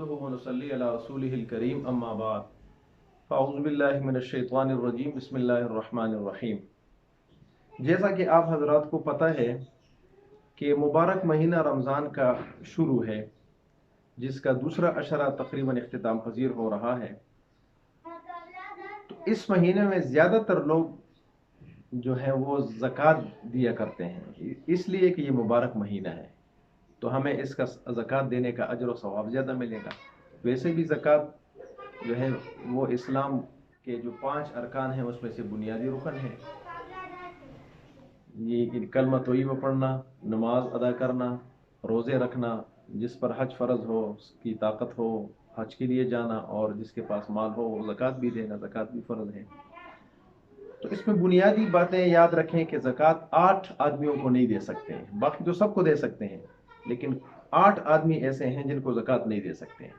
ونصلي على رسوله الكريم اما بعد فاعوذ باللہ من الشیطان الرجیم بسم اللہ الرحمن الرحیم۔ جیسا کہ آپ حضرات کو پتہ ہے کہ مبارک مہینہ رمضان کا شروع ہے، جس کا دوسرا عشرہ تقریباً اختتام پذیر ہو رہا ہے۔ تو اس مہینے میں زیادہ تر لوگ جو ہیں وہ زکوٰۃ دیا کرتے ہیں، اس لیے کہ یہ مبارک مہینہ ہے تو ہمیں اس کا زکوٰۃ دینے کا اجر و ثواب زیادہ ملے گا۔ ویسے بھی زکوٰۃ جو ہے وہ اسلام کے جو 5 ارکان ہیں اس میں سے بنیادی رکن ہے۔ یہ کلمہ طیبہ پڑھنا، نماز ادا کرنا، روزے رکھنا، جس پر حج فرض ہو، اس کی طاقت ہو حج کے لیے جانا، اور جس کے پاس مال ہو وہ زکوٰۃ بھی دینا، زکوٰۃ بھی فرض ہے۔ تو اس میں بنیادی باتیں یاد رکھیں کہ زکوٰۃ 8 آدمیوں کو نہیں دے سکتے ہیں، باقی تو سب کو دے سکتے ہیں، لیکن 8 آدمی ایسے ہیں جن کو زکوٰۃ نہیں دے سکتے ہیں۔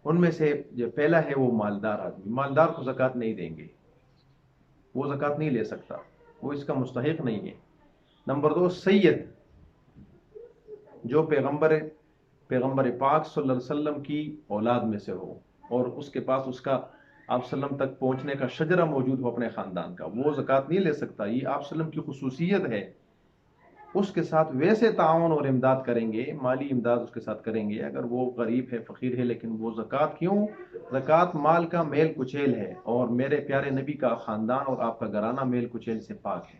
ان میں سے جو پہلا ہے وہ مالدار آدمی، مالدار کو زکوٰۃ نہیں دیں گے، وہ زکوٰۃ نہیں لے سکتا، وہ اس کا مستحق نہیں ہے۔ نمبر 2 سید، جو پیغمبر پاک صلی اللہ علیہ وسلم کی اولاد میں سے ہو اور اس کے پاس اس کا آپ صلی اللہ علیہ وسلم تک پہنچنے کا شجرہ موجود ہو اپنے خاندان کا، وہ زکوٰۃ نہیں لے سکتا۔ یہ آپ صلی اللہ علیہ وسلم کی خصوصیت ہے۔ اس کے ساتھ ویسے تعاون اور امداد کریں گے، مالی امداد اس کے ساتھ کریں گے اگر وہ غریب ہے، فقیر ہے، لیکن وہ زکوٰۃ کیوں؟ زکوٰۃ مال کا میل کچیل ہے، اور میرے پیارے نبی کا خاندان اور آپ کا گھرانہ میل کچیل سے پاک ہے۔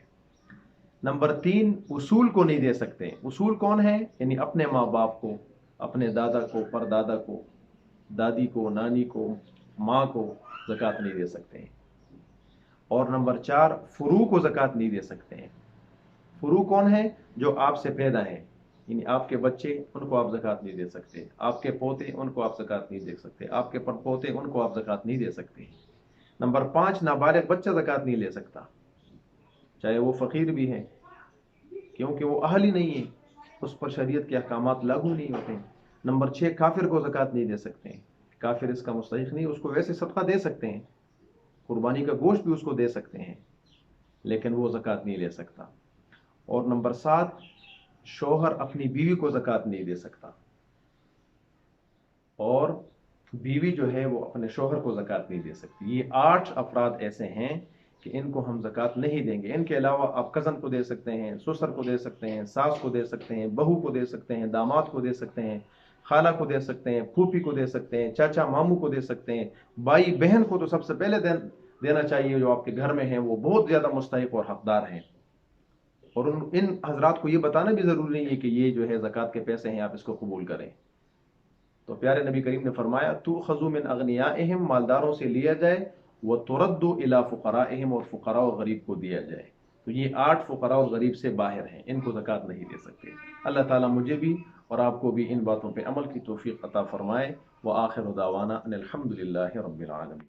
نمبر 3 اصول کو نہیں دے سکتے۔ اصول کون ہے؟ یعنی اپنے ماں باپ کو، اپنے دادا کو، پردادا کو، دادی کو، نانی کو، ماں کو زکوٰۃ نہیں دے سکتے ہیں۔ اور نمبر 4 فروع کو زکوٰۃ نہیں دے سکتے ہیں۔ فروع کون ہے؟ جو آپ سے پیدا ہیں، یعنی آپ کے بچے، ان کو آپ زکوٰۃ نہیں دے سکتے، آپ کے پوتے، ان کو آپ زکوٰۃ نہیں دے سکتے، آپ کے پڑپوتے، ان کو آپ زکوٰۃ نہیں دے سکتے۔ نمبر 5 نابالغ بچہ زکوٰۃ نہیں لے سکتا، چاہے وہ فقیر بھی ہے، کیونکہ وہ اہل ہی نہیں ہے، اس پر شریعت کے احکامات لاگو نہیں ہوتے۔ نمبر 6 کافر کو زکوٰۃ نہیں دے سکتے ہیں، کافر اس کا مستحق نہیں، اس کو ویسے صدقہ دے سکتے ہیں، قربانی کا گوشت بھی اس کو دے سکتے ہیں، لیکن وہ زکوٰۃ نہیں لے سکتا۔ اور نمبر 7 شوہر اپنی بیوی کو زکوٰۃ نہیں دے سکتا، اور بیوی جو ہے وہ اپنے شوہر کو زکوٰۃ نہیں دے سکتی۔ یہ 8 افراد ایسے ہیں کہ ان کو ہم زکوٰۃ نہیں دیں گے۔ ان کے علاوہ آپ کزن کو دے سکتے ہیں، سسر کو دے سکتے ہیں، ساس کو دے سکتے ہیں، بہو کو دے سکتے ہیں، داماد کو دے سکتے ہیں، خالہ کو دے سکتے ہیں، پھوپھی کو دے سکتے ہیں، چاچا ماموں کو دے سکتے ہیں۔ بھائی بہن کو تو سب سے پہلے دینا چاہیے، جو آپ کے گھر میں ہیں وہ بہت زیادہ مستحق اور حقدار ہیں۔ اور ان حضرات کو یہ بتانا بھی ضروری نہیں ہے کہ یہ جو ہے زکوٰۃ کے پیسے ہیں، آپ اس کو قبول کریں۔ تو پیارے نبی کریم نے فرمایا تُؤْخَذُ مِنْ أَغْنِيَائِهِمْ، مالداروں سے لیا جائے، وَتُرَدُّ إِلَىٰ فُقَرَائِهِمْ، اور فقراء و غریب کو دیا جائے۔ تو یہ 8 فقراء و غریب سے باہر ہیں، ان کو زکوٰۃ نہیں دے سکتے۔ اللہ تعالیٰ مجھے بھی اور آپ کو بھی ان باتوں پہ عمل کی توفیق عطا فرمائے۔ وآخر دعوانا ان الحمد للہ رب العالمین۔